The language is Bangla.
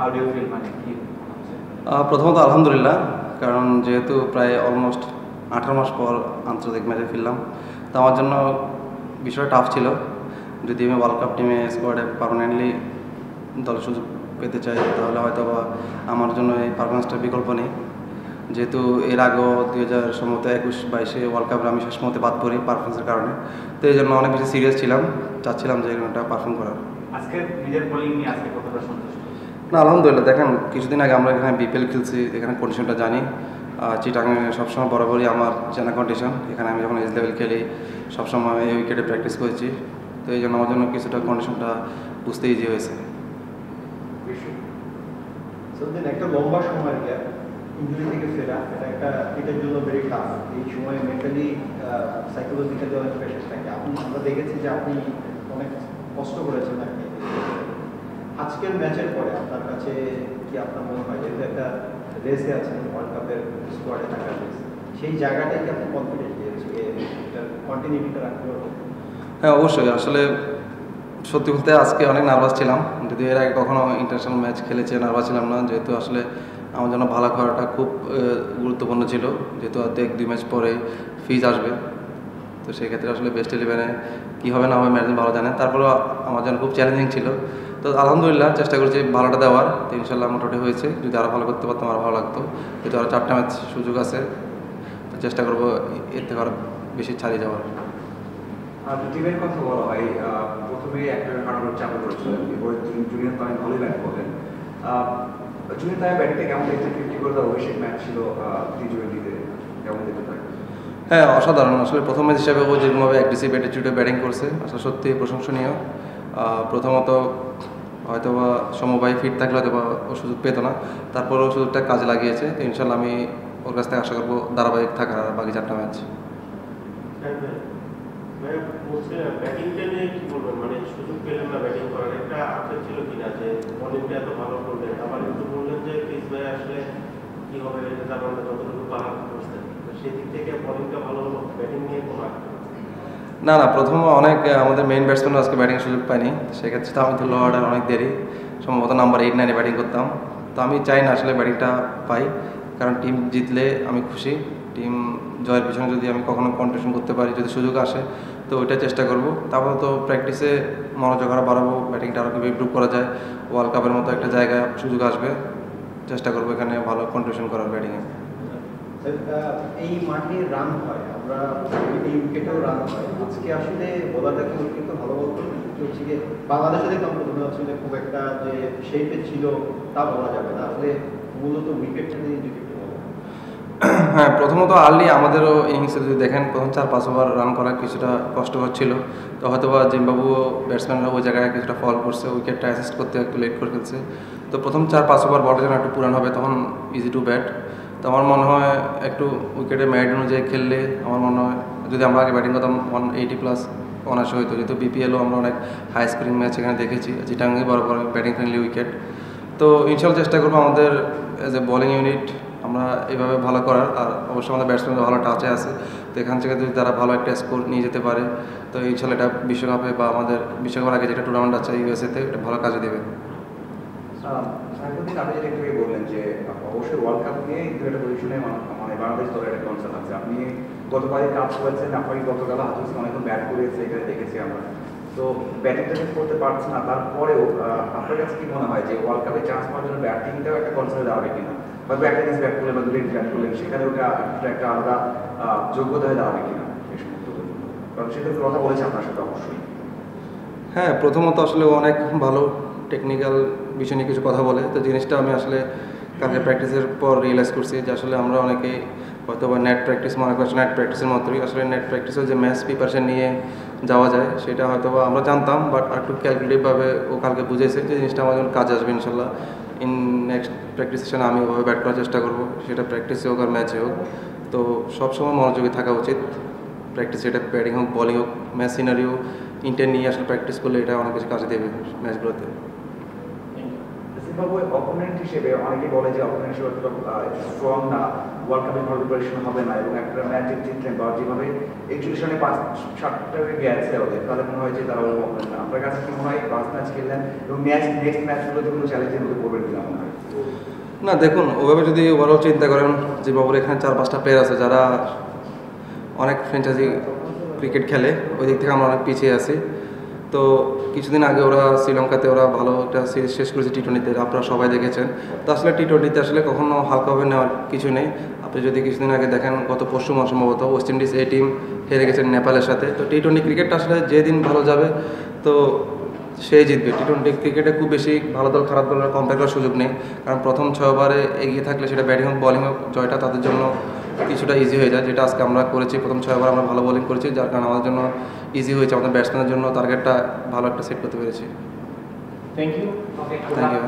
How do you feel মানে কি প্রথমত আলহামদুলিল্লাহ, কারণ যেহেতু প্রায় অলমোস্ট 18 মাস পর আন্তর্জাতিক ম্যাচে ফিরলাম, তো আমার জন্য বিষয়টা টাফ ছিল। যদি আমি ওয়ার্ল্ড কাপ টিমে স্কোয়াডে পার্মানেন্টলি দলে সুযোগ পেতে চাই, তাহলে হয়তো বা আমার জন্য এই পারফরমেন্সটার বিকল্প নেই। যেহেতু এর আগেও 2021-22 ওয়ার্ল্ড কাপে আমি শেষ মুহূর্তে বাদ পড়ি পারফরমেন্সের কারণে, তো এই জন্য অনেক বেশি সিরিয়াস ছিলাম, চাচ্ছিলাম যে এরকমটা পারফর্ম করার। আজকে নিজের বোলিং নিয়ে আজকে কতটা সন্তুষ্ট? না, আলহামদুলিল্লাহ। দেখেন, কিছুদিন আগে আমরা এখানে বিপিএল খেলছি, এখানে কন্ডিশনটা জানি। চিটাগাং সবসময় বরাবরই আমার জানা কন্ডিশন। এখানে আমি যখন এজ লেভেল খেলি সবসময় এই উইকেটে প্র্যাকটিস করেছি, তো এই জন্য আমার জন্য কিছুটা কন্ডিশনটা বুঝতে ইজি হয়েছে। একটা লম্বা সময় গ্যাপ, ইঞ্জুরি থেকে ফেরা, এটার জন্য ভেরি টাফ। এই সময় মেন্টালি সাইকোলজিক্যালি অনেক প্রেশার থাকে। আমরা দেখেছি যে আপনি অনেক কষ্ট করেছেন আর কি। আজকের ম্যাচের পরে আপনার কাছে কি আপনার মনে হয়, যেহেতু একটা রেসে আছেন, ওয়ার্ল্ড কাপের স্কোয়াডে থাকার রেস, সেই জায়গাটাই কি আপনি কনফিডেন্ট যে কন্টিনিউটিটা রাখতে পারবেন? হ্যাঁ, অবশ্যই। আসলে সত্যি বলতে আজকে অনেক নার্ভাস ছিলাম। যদি এর আগে কখনো ইন্টারন্যাশনাল ম্যাচ খেলেছে, নার্ভাস ছিলাম না। যেহেতু আসলে আমার জন্য ভালো করাটা খুব গুরুত্বপূর্ণ ছিল, যেহেতু হয়তো 1-2 ম্যাচ পরে ফিজ আসবে। তো সেক্ষেত্রে আসলে বেস্ট ইলেভেনে কী হবে না হবে ম্যানেজমেন্ট ভালো জানে। তারপরেও আমার জন্য খুব চ্যালেঞ্জিং ছিল। তো আলহামদুলিল্লাহ চেষ্টা করছি ভালোটা দেওয়ার। তো ইনশাল্লাহ মোটামুটি হয়েছে। যদি আরও ভালো করতে পারতাম আরও ভালো লাগতো। যেহেতু আরও 4টা ম্যাচ সুযোগ আছে, তো চেষ্টা করবো এর থেকে আরও বেশি ছাড়িয়ে যাওয়ার। টিমের কথা বলা হয়, প্রথমে একটা কারণ চাপে পড়েছিলেন, এরপরে জুনিয়র তো অনেক ভালোই ব্যাট করলেন। জুনিয়র তাই ব্যাটিংটা কেমন দেখতে 50 করে দেওয়া অভিষেক ম্যাচ ছিল টি-20-তে, কেমন দেখতে পারে? হ্যাঁ, অসাধারণ। আসলে প্রথম ম্যাচ হিসাবে ও যেরকমভাবে অ্যাগ্রেসিভ অ্যাটিটিউডে ব্যাটিং করছে, আসলে সত্যি প্রশংসনীয়। প্রথমত হয়তোবা সমবায় ফিট থাকলে হয়তোবা ও সুযোগ পেত না, তারপরেও সুযোগটা কাজে লাগিয়েছে। তো ইনশাল্লাহ আমি ওর কাছ থেকে আশা করবো ধারাবাহিক থাকার আর বাকি 4টা ম্যাচ। ব্যাটিংটা নিয়ে কি বলবেন, মানে সুযোগ পেলেন না ব্যাটিং করার, একটা আপডেট ছিল কিনা যে বোলিংটা এত ভালো করলেন? আবার একটু বললেন যে ক্রিস ভাই আসলে কি হবে এটা জানান না, যতটুকু পাহাড় করছেন, সেই দিক থেকে বোলিংটা ভালো হলো, ব্যাটিং নিয়ে কোনো না, প্রথম অনেক আমাদের মেইন ব্যাটসম্যানও আজকে ব্যাটিংয়ের সুযোগ পাইনি। সেক্ষেত্রে তো আমি তো লো অর্ডার অনেক দেরি, সম্ভবত নাম্বার 8-9-এ ব্যাটিং করতাম। তো আমি চাই না আসলে ব্যাটিংটা পাই, কারণ টিম জিতলে আমি খুশি। টিম জয়ের পিছনে যদি আমি কখনো কন্ট্রিবিউশন করতে পারি, যদি সুযোগ আসে, তো ওইটা চেষ্টা করব। তারপর তো প্র্যাকটিসে মনোযোগ আরও বাড়াবো, ব্যাটিংটা আরও কীভাবে ইমপ্রুভ করা যায়। ওয়ার্ল্ড কাপের মতো একটা জায়গায় সুযোগ আসবে, চেষ্টা করবো এখানে ভালো কন্ট্রিবিউশন করার ব্যাটিংয়ে। এই মাঠে রান হয়, আমরা এই উইকেটেও রান হয়। আজকে আসলে বোলারটা কি উইকেটটা ভালো বলতো হচ্ছে গিয়ে বাংলাদেশে দেখলাম প্রথমে হচ্ছে খুব একটা যে শেপে ছিল তা বলা যাবে না। আসলে মূলত উইকেটটা নিয়ে যদি একটু বলেন। হ্যাঁ, প্রথমত আর্লি আমাদেরও ইনিংসে যদি দেখেন প্রথম 4-5 ওভার রান করা কিছুটা কষ্টকর ছিল। তো হয়তো বা জিম্বাবুয়ে ব্যাটসম্যানরা ওই জায়গায় কিছুটা ফল করছে, উইকেটটা অ্যাসিস্ট করতে একটু লেট করে ফেলছে। তো প্রথম 4-5 ওভার বলটা যেন একটু পুরান হবে, তখন ইজি টু ব্যাট। তো আমার মনে হয় একটু উইকেটের ম্যারিট অনুযায়ী খেললে আমার মনে হয় যদি আমরা আগে ব্যাটিং করতাম 180+ অনায়াসে হইতো। যেহেতু বিপিএলও আমরা অনেক হাই স্কোরিং ম্যাচ এখানে দেখেছি, চিটাগাংয়ে বড় ব্যাটিং ফ্রেন্ডলি উইকেট। তো ইনশাল্লাহ চেষ্টা করবো আমাদের এজ এ বোলিং ইউনিট আমরা এভাবে ভালো করার। আর অবশ্যই আমাদের ব্যাটসম্যানরা ভালো টাচে আছে, তো এখান থেকে যদি তারা ভালো একটা স্কোর নিয়ে যেতে পারে, তো ইনশাল্লাহ এটা বিশ্বকাপে বা আমাদের বিশ্বকাপের আগে যেটা টুর্নামেন্ট আছে ইউএসএতে, এটা ভালো কাজে দেবে। সাইফুদ্দিন, আপনি যেটা একটু বললেন যে অবশ্যই ওয়ার্ল্ড কাপ নিয়ে একটা পজিশনে মানে বাংলাদেশ দলের একটা কনসার্ন আছে। আপনি গতবারই কাজ করেছেন, আপনাকে গতকাল হাতুসি অনেকক্ষণ ব্যাট করেছে, এখানে দেখেছি আমরা। তো ব্যাটিংটা ঠিক করতে পারছে না, তারপরেও আপনার কাছে কি মনে হয় যে ওয়ার্ল্ড কাপে চান্স পাওয়ার জন্য ব্যাটিংটাও একটা কনসার্নে দাঁড়াবে কিনা? হয়তো একটা ইনিংস ব্যাট করলেন বা 2 ইনিংস ব্যাট করলেন, সেখানে ওটা একটা আলাদা যোগ্যতা হয়ে দাঁড়াবে কিনা এই সমস্ত? কারণ সেটা কথা বলেছে আপনার সাথে অবশ্যই। হ্যাঁ, প্রথমত আসলে অনেক ভালো টেকনিক্যাল বিষয় নিয়ে কিছু কথা বলে। তো জিনিসটা আমি আসলে কালকে প্র্যাকটিসের পর রিয়েলাইজ করছি যে আসলে আমরা অনেকেই হয়তো বা নেট প্র্যাকটিস মনে করছি, নেট প্র্যাকটিসের মতোই। আসলে নেট প্র্যাকটিসেও যে ম্যাচ প্রিপারেশন নিয়ে যাওয়া যায় সেটা হয়তো বা আমরা জানতাম, বাট একটু ক্যালকুলেটিভভাবে ও কালকে বুঝেছে যে জিনিসটা আমার জন্য কাজে আসবে ইনশাল্লাহ। নেক্সট প্র্যাকটিস সেশনে আমি ওভাবে ব্যাট করার চেষ্টা করবো, সেটা প্র্যাকটিসে হোক আর ম্যাচে হোক। তো সবসময় মনোযোগী থাকা উচিত প্র্যাকটিসে, এটা ব্যাটিং হোক বলিং হোক, ম্যাচ সিনারিও ইন্টেন্ট নিয়ে আসলে প্র্যাকটিস করলে এটা অনেক কিছু কাজে দেবে ম্যাচগুলোতে। জিম্বাবুয়ে অপোনেন্ট হিসেবে অনেকে বলে যে অপোনেন্ট হিসেবে স্ট্রং না, ওয়ার্ল্ড কাপে ভালো প্রিপারেশন হবে না, এবং একটা ম্যাচ জিতলেন বা যেভাবে 41 রানে 5-7টাকে গেছে ওদের, তাহলে মনে হয় যে তারা ওরকম অপোনেন্ট না। আপনার কাছে কি মনে হয় 5 ম্যাচ খেললেন এবং নেক্সট ম্যাচগুলোতে কোনো চ্যালেঞ্জের মধ্যে পড়বেন কিনা মনে হয়? না দেখুন, ওভাবে যদি ওভারঅল চিন্তা করেন, জিম্বাবুয়ের এখানে 4-5টা প্লেয়ার আছে যারা অনেক ফ্র্যাঞ্চাইজি ক্রিকেট খেলে, ওই দিক থেকে আমরা অনেক পিছিয়ে আছি। তো কিছুদিন আগে ওরা শ্রীলঙ্কাতে ওরা ভালো একটা সিরিজ শেষ করেছে টি-20-তে, আপনারা সবাই দেখেছেন। তো আসলে টি-20-তে আসলে কখনো হালকাভাবে নেওয়ার কিছু নেই। আপনি যদি কিছুদিন আগে দেখেন, গত পরশু সম্ভবত ওয়েস্ট ইন্ডিজ এই টিম হেরে গেছেন নেপালের সাথে। তো টি-20 ক্রিকেটটা আসলে যেদিন ভালো যাবে তো সেই জিতবে। টি-20 ক্রিকেটে খুব বেশি ভালো দল খারাপ দলের কম্পেয়ার করার সুযোগ নেই, কারণ প্রথম 6 ওভারে এগিয়ে থাকলে সেটা ব্যাটিং হোক বলিং হোক, জয়টা তাদের জন্য কিছুটা ইজি হয়ে যায়, যেটা আজকে আমরা করেছি। প্রথম 6 ওভার আমরা ভালো বোলিং করেছি, যার কারণে আমাদের জন্য ইজি হয়েছে, আমাদের ব্যাটসম্যানের জন্য টার্গেটটা ভালো একটা সেট করতে পেরেছি। Thank you. Thank you.